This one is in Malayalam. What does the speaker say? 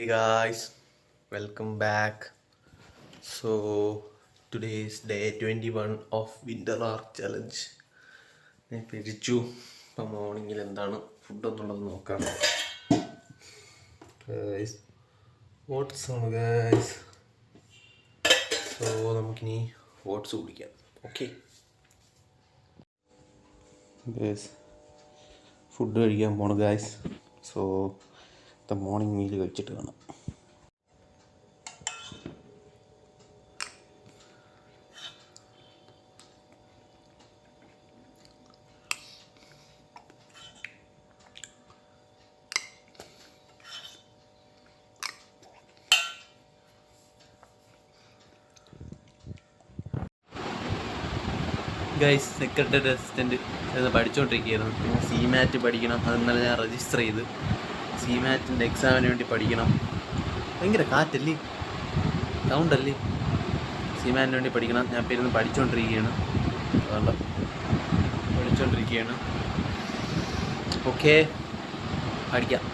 Hey guys, welcome back. So today is day 21 of Winter Arc Challenge. ഞാൻ പിരിച്ചു. ഇപ്പം മോർണിംഗിൽ എന്താണ് ഫുഡ് എന്നുള്ളത് നോക്കാം. ഗൈസ് ഓട്സ് ആണ് ഗൈസ്. സോ നമുക്കിനി ഓട്സ് കുടിക്കാം. ഓക്കെ ഗൈസ്, ഫുഡ് കഴിക്കാൻ പോണു ഗൈസ്. സോ മോർണിംഗ് മീൽ കഴിച്ചിട്ട് കാണാം. ഗൈസ്, സെക്രട്ടറി അസിസ്റ്റൻറ്റ് എന്ന് പഠിച്ചുകൊണ്ടിരിക്കുകയായിരുന്നു. CMAT പഠിക്കണം. അതെന്നാലും ഞാൻ രജിസ്റ്റർ ചെയ്ത് CMATൻ്റെ എക്സാമിന് വേണ്ടി പഠിക്കണം. ഭയങ്കര കാറ്റല്ലേ, സൗണ്ടല്ലേ. CMATന് വേണ്ടി പഠിക്കണം. ഞാൻ ഇപ്പോൾ ഇരുന്ന് പഠിച്ചുകൊണ്ടിരിക്കുകയാണ്. ഓക്കെ, പഠിക്കാം.